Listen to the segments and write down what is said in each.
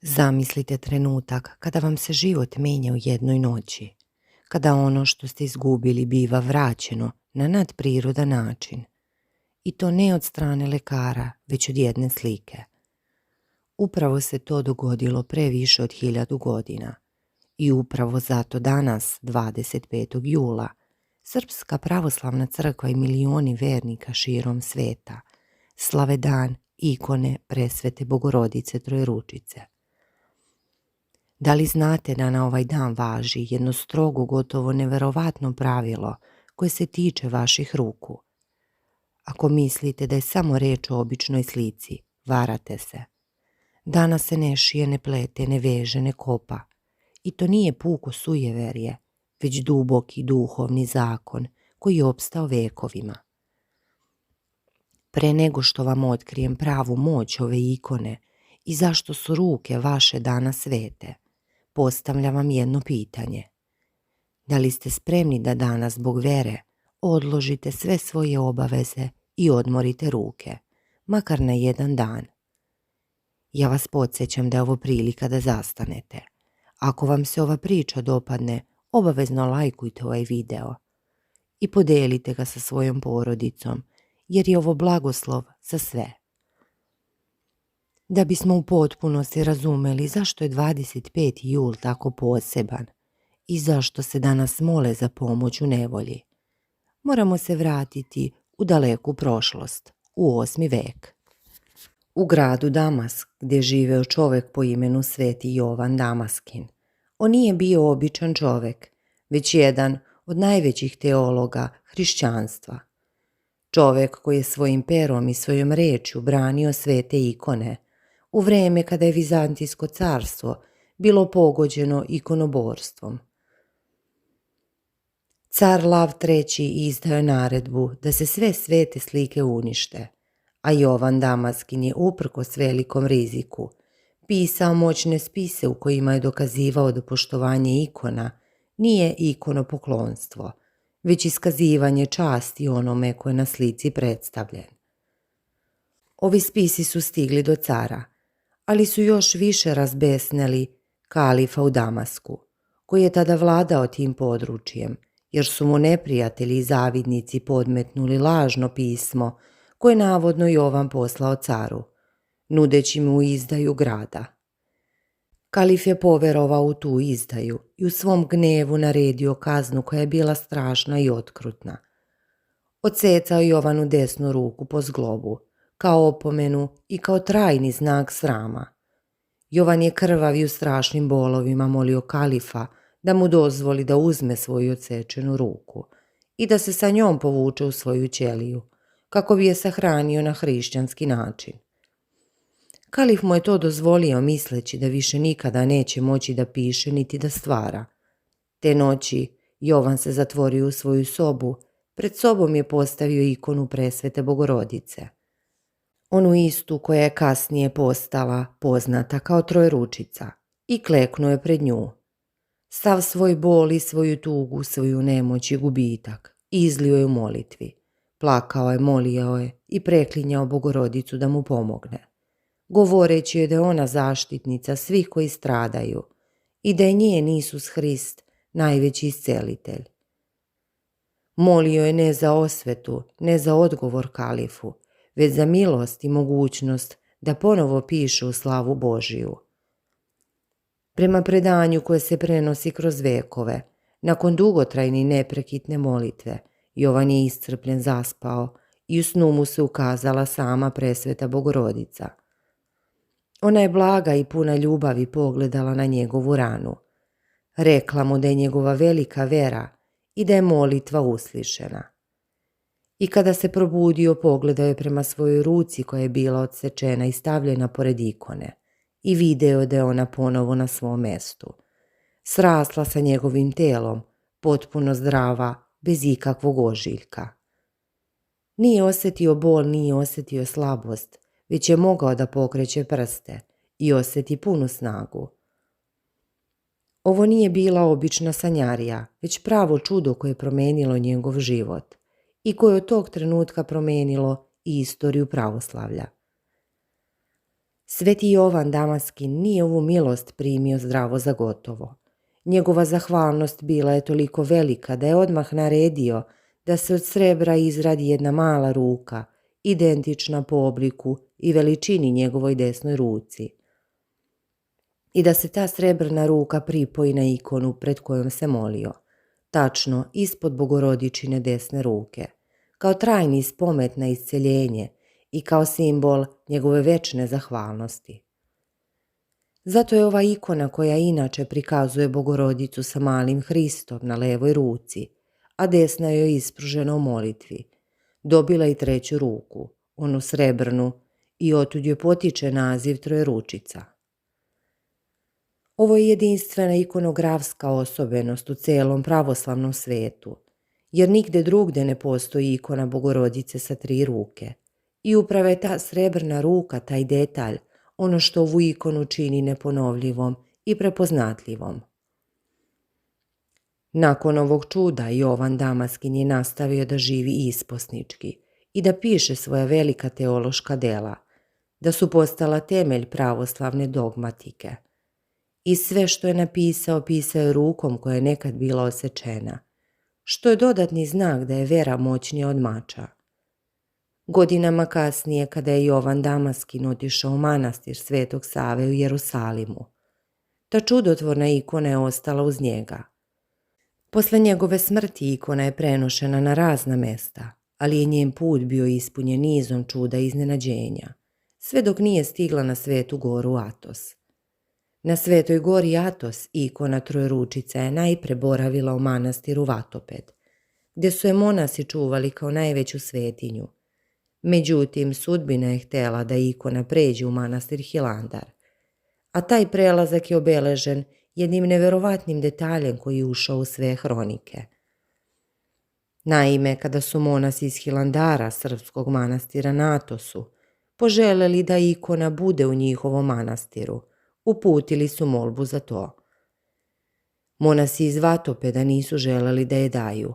Zamislite trenutak kada vam se život mijenja u jednoj noći, kada ono što ste izgubili biva vraćeno na nadprirodan način. I to ne od strane lekara, već od jedne slike. Upravo se to dogodilo pre više od 1000 godina. I upravo zato danas, 25. jula, Srpska pravoslavna crkva i milioni vernika širom sveta slave dan ikone Presvete Bogorodice Trojeručice. Da li znate da na ovaj dan važi jedno strogo, gotovo neverovatno pravilo koje se tiče vaših ruku? Ako mislite da je samo reč o običnoj slici, varate se. Danas se ne šije, ne plete, ne veže, ne kopa. I to nije puko sujeverje, već duboki duhovni zakon koji je opstao vekovima. Pre nego što vam otkrijem pravu moć ove ikone i zašto su ruke vaše danas svete, postavljam vam jedno pitanje. Da li ste spremni da danas zbog vere odložite sve svoje obaveze i odmorite ruke, makar na jedan dan? Ja vas podsjećam da je ovo prilika da zastanete. Ako vam se ova priča dopadne, obavezno lajkujte ovaj video i podelite ga sa svojom porodicom, jer je ovo blagoslov za sve. Da bismo u potpunosti razumeli zašto je 25. jul tako poseban i zašto se danas mole za pomoć u nevolji, moramo se vratiti u daleku prošlost, u 8. vek. U gradu Damask, gdje je živeo čovjek po imenu Sveti Jovan Damaskin. On nije bio običan čovjek, već jedan od najvećih teologa hrišćanstva. Čovjek koji je svojim perom i svojom rečju branio svete ikone, u vrijeme kada je Vizantijsko carstvo bilo pogođeno ikonoborstvom. Car Lav III. Izdao je naredbu da se sve svete slike unište, a Jovan Damaskin je uprkos velikom riziku pisao moćne spise u kojima je dokazivao da poštovanje ikona nije ikonopoklonstvo, već iskazivanje časti onome koje je na slici predstavljen. Ovi spisi su stigli do cara, ali su još više razbesneli kalifa u Damasku, koji je tada vladao tim područjem, jer su mu neprijatelji i zavidnici podmetnuli lažno pismo koje je navodno Jovan poslao caru, nudeći mu izdaju grada. Kalif je poverovao u tu izdaju i u svom gnevu naredio kaznu koja je bila strašna i otkrutna. Odsecao Jovanu desnu ruku po zglobu, kao opomenu i kao trajni znak srama. Jovan je krvav i u strašnim bolovima molio kalifa da mu dozvoli da uzme svoju odsečenu ruku i da se sa njom povuče u svoju ćeliju, kako bi je sahranio na hrišćanski način. Kalif mu je to dozvolio misleći da više nikada neće moći da piše niti da stvara. Te noći Jovan se zatvorio u svoju sobu, pred sobom je postavio ikonu Presvete Bogorodice. Onu istu koja je kasnije postala poznata kao Trojeručica, i kleknuo je pred nju. Sav svoj bol i svoju tugu, svoju nemoć i gubitak izlio je u molitvi. Plakao je, molio je i preklinjao Bogorodicu da mu pomogne, govoreći joj da je ona zaštitnica svih koji stradaju i da je njen Isus Hrist najveći iscelitelj. Molio je ne za osvetu, ne za odgovor kalifu, već za milost i mogućnost da ponovo piše u slavu Božiju. Prema predanju koje se prenosi kroz vekove, nakon dugotrajne i neprekitne molitve, Jovan je iscrpljen zaspao i u snu mu se ukazala sama Presveta Bogorodica. Ona je blaga i puna ljubavi pogledala na njegovu ranu. Rekla mu da je njegova velika vera i da je molitva uslišena. I kada se probudio, pogledao je prema svojoj ruci koja je bila odsečena i stavljena pored ikone i video da je ona ponovo na svom mestu, srasla sa njegovim telom, potpuno zdrava, bez ikakvog ožiljka. Nije osjetio bol, nije osjetio slabost, već je mogao da pokreće prste i osjeti punu snagu. Ovo nije bila obična sanjarija, već pravo čudo koje je promenilo njegov život i koje od tog trenutka promenilo i istoriju pravoslavlja. Sveti Jovan Damaskin nije ovu milost primio zdravo za gotovo. Njegova zahvalnost bila je toliko velika da je odmah naredio da se od srebra izradi jedna mala ruka, identična po obliku i veličini njegovoj desnoj ruci, i da se ta srebrna ruka pripoji na ikonu pred kojom se molio, tačno ispod Bogorodičine desne ruke, kao trajni spomet na isceljenje i kao simbol njegove večne zahvalnosti. Zato je ova ikona, koja inače prikazuje Bogorodicu sa malim Hristom na levoj ruci, a desna joj ispružena u molitvi, dobila i treću ruku, onu srebrnu, i otud joj potiče naziv Trojeručica. Ovo je jedinstvena ikonografska osobenost u celom pravoslavnom svetu, jer nigde drugde ne postoji ikona Bogorodice sa 3 ruke. I upravo je ta srebrna ruka, taj detalj, ono što ovu ikonu čini neponovljivom i prepoznatljivom. Nakon ovog čuda Jovan Damaskin je nastavio da živi isposnički i da piše svoja velika teološka dela, da su postala temelj pravoslavne dogmatike. I sve što je napisao, pisao je rukom koja je nekad bila osečena, što je dodatni znak da je vera moćnija od mača. Godinama kasnije, kada je Jovan Damaskin otišao u manastir Svetog Save u Jerusalimu, ta čudotvorna ikona je ostala uz njega. Posle njegove smrti ikona je prenošena na razna mesta, ali je njen put bio ispunjen nizom čuda i iznenađenja, sve dok nije stigla na Svetu goru Atos. Na Svetoj gori Atos ikona Trojeručica je najpre boravila u manastiru Vatoped, gde su je monasi čuvali kao najveću svetinju. Međutim, sudbina je htela da ikona pređe u manastir Hilandar, a taj prelazak je obeležen jednim neverovatnim detaljem koji je ušao u sve hronike. Naime, kada su monasi iz Hilandara, srpskog manastira na Atosu, poželeli da ikona bude u njihovom manastiru, uputili su molbu za to. Monasi iz Vatopeda nisu želeli da je daju,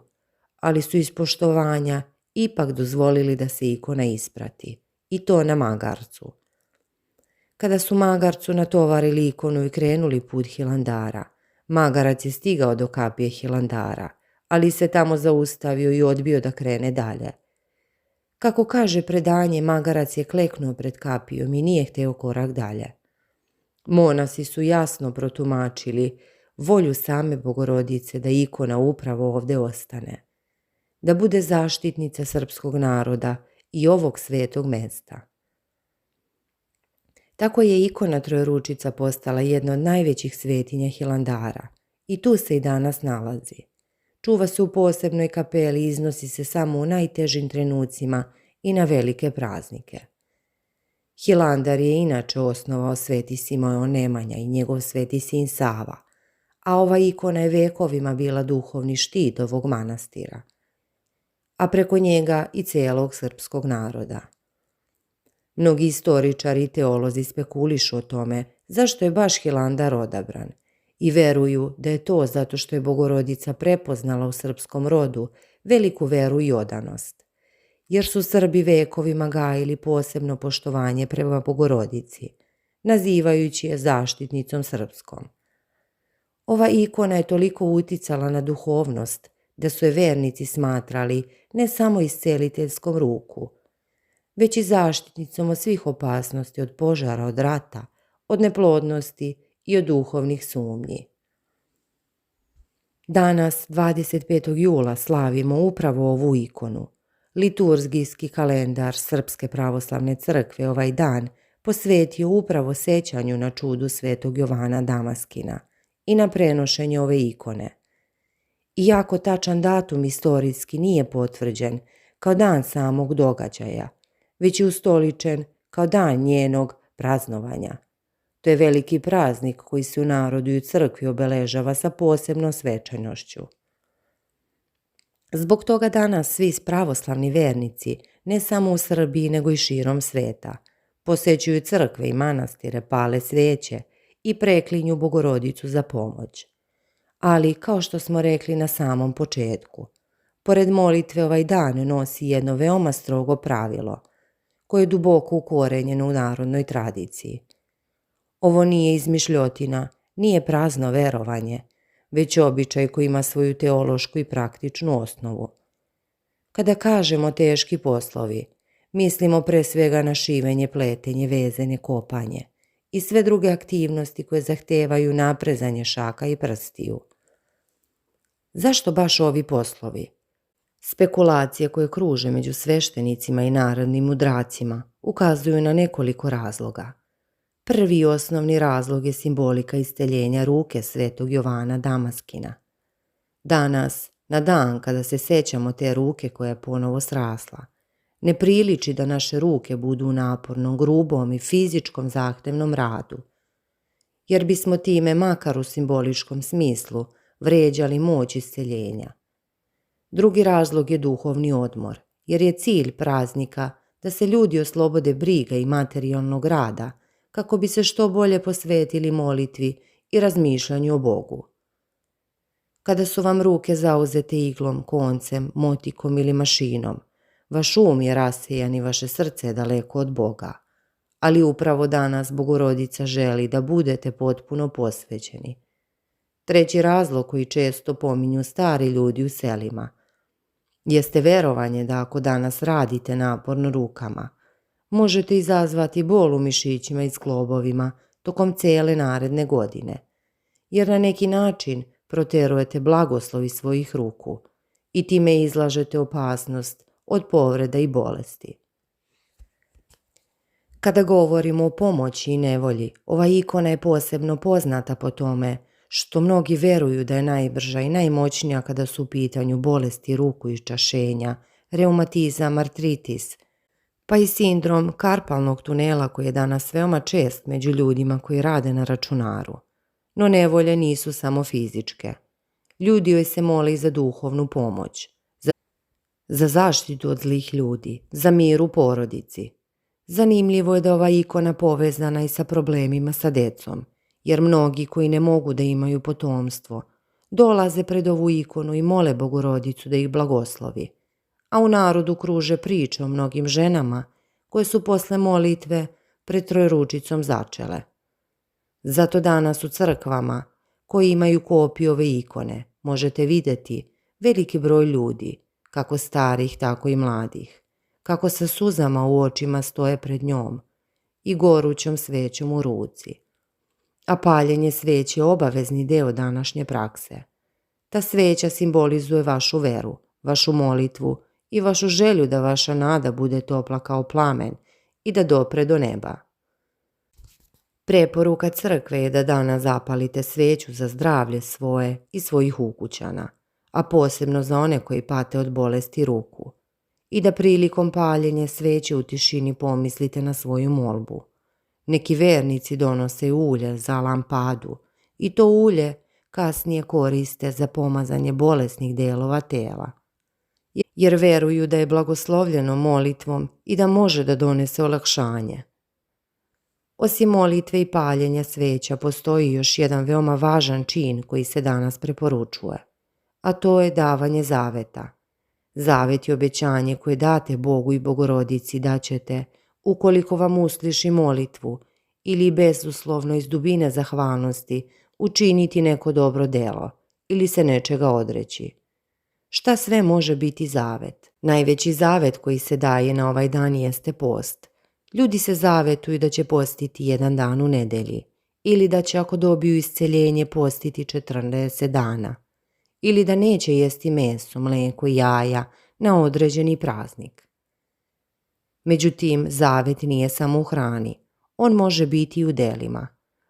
ali su iz poštovanja ipak dozvolili da se ikona isprati, i to na magarcu. Kada su magarcu natovarili ikonu i krenuli put Hilandara, magarac je stigao do kapije Hilandara, ali se tamo zaustavio i odbio da krene dalje. Kako kaže predanje, magarac je kleknuo pred kapijom i nije hteo korak dalje. Monasi su jasno protumačili volju same Bogorodice da ikona upravo ovde ostane, da bude zaštitnica srpskog naroda i ovog svetog mesta. Tako je ikona Trojeručica postala jedna od najvećih svetinja Hilandara i tu se i danas nalazi. Čuva se u posebnoj kapeli i iznosi se samo u najtežim trenucima i na velike praznike. Hilandar je inače osnovao sveti Simeon Nemanja i njegov sveti sin Sava, a ova ikona je vekovima bila duhovni štit ovog manastira, a preko njega i celog srpskog naroda. Mnogi istoričari i teolozi spekulišu o tome zašto je baš Hilandar odabran i veruju da je to zato što je Bogorodica prepoznala u srpskom rodu veliku veru i odanost, jer su Srbi vekovima gajili posebno poštovanje prema Bogorodici, nazivajući je zaštitnicom srpskom. Ova ikona je toliko uticala na duhovnost da su je vernici smatrali ne samo isceliteljskom ruku, već i zaštitnicom od svih opasnosti, od požara, od rata, od neplodnosti i od duhovnih sumnji. Danas, 25. jula, slavimo upravo ovu ikonu. Liturgijski kalendar Srpske pravoslavne crkve ovaj dan posvetio upravo sećanju na čudu svetog Jovana Damaskina i na prenošenje ove ikone. Iako tačan datum istorijski nije potvrđen kao dan samog događaja, već je ustoličen kao dan njenog praznovanja. To je veliki praznik koji se u narodu i u crkvi obeležava sa posebnom svečanošću. Zbog toga danas svi pravoslavni vernici, ne samo u Srbiji nego i širom sveta, posećuju crkve i manastire, pale sveće i preklinju Bogorodicu za pomoć. Ali, kao što smo rekli na samom početku, pored molitve ovaj dan nosi jedno veoma strogo pravilo, koje je duboko ukorenjeno u narodnoj tradiciji. Ovo nije izmišljotina, nije prazno verovanje, već običaj koji ima svoju teološku i praktičnu osnovu. Kada kažemo teški poslovi, mislimo pre svega na šivenje, pletenje, vezanje, kopanje i sve druge aktivnosti koje zahtevaju naprezanje šaka i prstiju. Zašto baš ovi poslovi? Spekulacije koje kruže među sveštenicima i narodnim mudracima ukazuju na nekoliko razloga. Prvi i osnovni razlog je simbolika isceljenja ruke svetog Jovana Damaskina. Danas, na dan kada se sećamo te ruke koja je ponovo srasla, ne priliči da naše ruke budu u napornom, grubom i fizičkom zahtevnom radu, jer bismo time, makar u simboličkom smislu, vređali moć isceljenja. Drugi razlog je duhovni odmor, jer je cilj praznika da se ljudi oslobode briga i materijalnog rada, kako bi se što bolje posvetili molitvi i razmišljanju o Bogu. Kada su vam ruke zauzete iglom, koncem, motikom ili mašinom, vaš um je rasejan i vaše srce je daleko od Boga, ali upravo danas Bogorodica želi da budete potpuno posvećeni. Treći razlog koji često pominju stari ljudi u selima jeste verovanje da ako danas radite naporno rukama, možete izazvati bol u mišićima i sklobovima tokom cele naredne godine, jer na neki način proterujete blagoslovi svojih ruku i time izlažete opasnost od povreda i bolesti. Kada govorimo o pomoći i nevolji, ova ikona je posebno poznata po tome što mnogi veruju da je najbrža i najmoćnija kada su u pitanju bolesti ruku i čašenja, reumatizam, artritis, pa i sindrom karpalnog tunela koji je danas veoma čest među ljudima koji rade na računaru. No nevolje nisu samo fizičke. Ljudi joj se mole i za duhovnu pomoć, za zaštitu od zlih ljudi, za mir u porodici. Zanimljivo je da ova ikona povezana i sa problemima sa decom, jer mnogi koji ne mogu da imaju potomstvo dolaze pred ovu ikonu i mole Bogorodicu da ih blagoslovi, a u narodu kruže priče o mnogim ženama koje su posle molitve pred Trojručicom začele. Zato danas u crkvama koji imaju kopiju ove ikone možete vidjeti veliki broj ljudi, kako starih tako i mladih, kako sa suzama u očima stoje pred njom i gorućom svećom u ruci. A paljenje sveće je obavezni deo današnje prakse. Ta sveća simbolizuje vašu veru, vašu molitvu i vašu želju da vaša nada bude topla kao plamen i da dopre do neba. Preporuka crkve je da danas zapalite sveću za zdravlje svoje i svojih ukućana, a posebno za one koji pate od bolesti ruku, i da prilikom paljenja sveće u tišini pomislite na svoju molbu. Neki vernici donose ulje za lampadu i to ulje kasnije koriste za pomazanje bolesnih delova tela, jer veruju da je blagoslovljeno molitvom i da može da donese olakšanje. Osim molitve i paljenja sveća postoji još jedan veoma važan čin koji se danas preporučuje, a to je davanje zaveta. Zavet je obećanje koje date Bogu i Bogorodici da ćete, ukoliko vam usliši molitvu ili bezuslovno iz dubine zahvalnosti, učiniti neko dobro delo ili se nečega odreći. Šta sve može biti zavet? Najveći zavet koji se daje na ovaj dan jeste post. Ljudi se zavetuju da će postiti jedan dan u nedelji ili da će ako dobiju isceljenje postiti 40 dana ili da neće jesti meso, mleko i jaja na određeni praznik. Međutim, zavet nije samo u hrani, on može biti i u delima.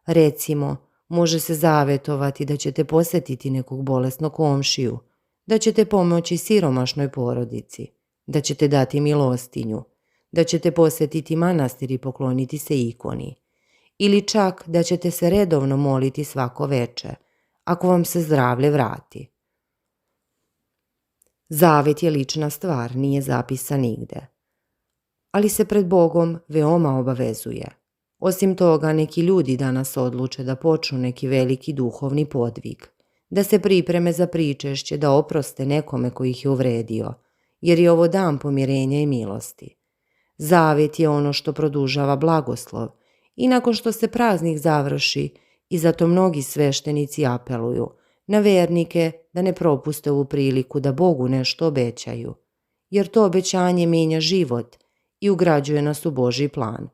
Recimo, može se zavetovati da ćete posetiti nekog bolesnog komšiju, da ćete pomoći siromašnoj porodici, da ćete dati milostinju, da ćete posetiti manastir i pokloniti se ikoni, ili čak da ćete se redovno moliti svako veče, ako vam se zdravlje vrati. Zavet je lična stvar, nije zapisan nigde, ali se pred Bogom veoma obavezuje. Osim toga, neki ljudi danas odluče da počnu neki veliki duhovni podvig, da se pripreme za pričešće, da oproste nekome koji ih je uvredio, jer je ovo dan pomirenja i milosti. Zavet je ono što produžava blagoslov I nakon što se praznik završi, i zato mnogi sveštenici apeluju na vernike da ne propuste ovu priliku da Bogu nešto obećaju, jer to obećanje mijenja život i ugrađuje nas u Božji plan.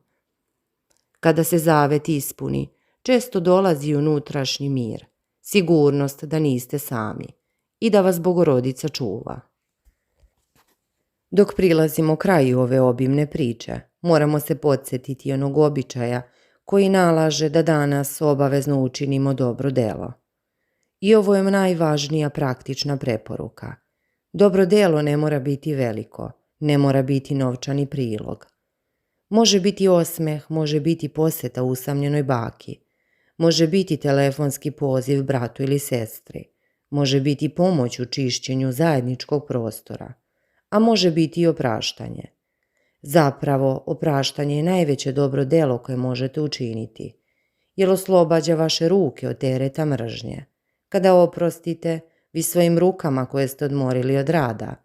Kada se zavet ispuni, često dolazi unutrašnji mir, sigurnost da niste sami i da vas Bogorodica čuva. Dok prilazimo kraju ove obimne priče, moramo se podsjetiti onog običaja koji nalaže da danas obavezno učinimo dobro delo. I ovo je najvažnija praktična preporuka. Dobro delo ne mora biti veliko, ne mora biti novčani prilog. Može biti osmeh, može biti posjeta usamljenoj baki, može biti telefonski poziv bratu ili sestri, može biti pomoć u čišćenju zajedničkog prostora, a može biti i opraštanje. Zapravo, opraštanje je najveće dobro delo koje možete učiniti, jer oslobađa vaše ruke od tereta mržnje. Kada oprostite, vi svojim rukama koje ste odmorili od rada,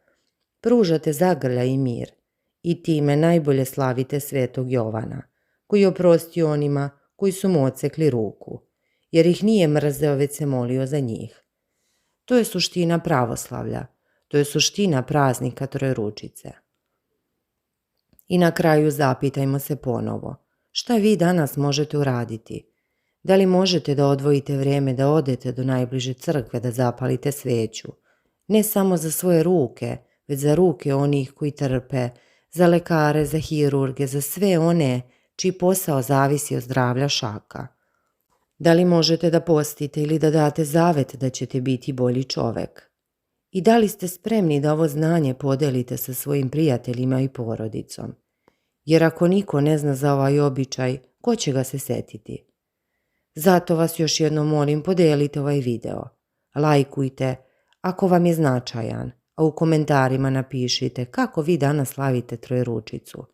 pružate zagrljaj i mir i time najbolje slavite svetog Jovana, koji je oprostio onima koji su mu odsekli ruku, jer ih nije mrzeo već se molio za njih. To je suština pravoslavlja, to je suština praznika Trojeručice. I na kraju zapitajmo se ponovo, šta vi danas možete uraditi? Da li možete da odvojite vrijeme da odete do najbliže crkve da zapalite sveću? Ne samo za svoje ruke, već za ruke onih koji trpe, za lekare, za hirurge, za sve one čiji posao zavisi od zdravlja šaka. Da li možete da postite ili da date zavet da ćete biti bolji čovek? I da li ste spremni da ovo znanje podelite sa svojim prijateljima i porodicom? Jer ako niko ne zna za ovaj običaj, ko će ga se setiti? Zato vas još jednom molim, podelite ovaj video. Lajkujte ako vam je značajan, a u komentarima napišite kako vi danas slavite Trojeručicu.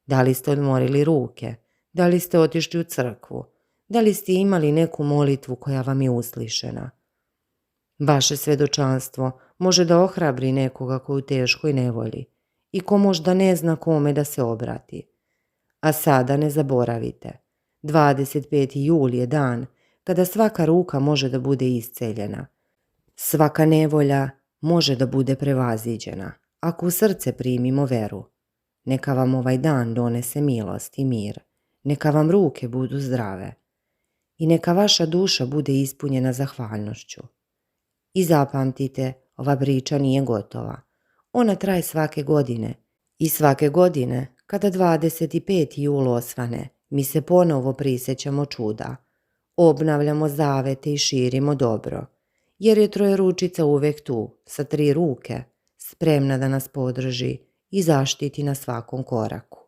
Da li ste odmorili ruke? Da li ste otišli u crkvu? Da li ste imali neku molitvu koja vam je uslišena? Vaše svedočanstvo može da ohrabri nekoga ko je u teškoj nevolji i ko možda ne zna kome da se obrati. A sada ne zaboravite, 25. jul je dan kada svaka ruka može da bude isceljena. Svaka nevolja može da bude prevaziđena ako u srce primimo veru. Neka vam ovaj dan donese milost i mir, neka vam ruke budu zdrave i neka vaša duša bude ispunjena zahvalnošću. I zapamtite, ova priča nije gotova. Ona traje svake godine i svake godine, kada 25. jul osvane, mi se ponovo prisjećamo čuda, obnavljamo zavete i širimo dobro, jer je Trojeručica uvek tu, sa 3 ruke, spremna da nas podrži i zaštiti na svakom koraku.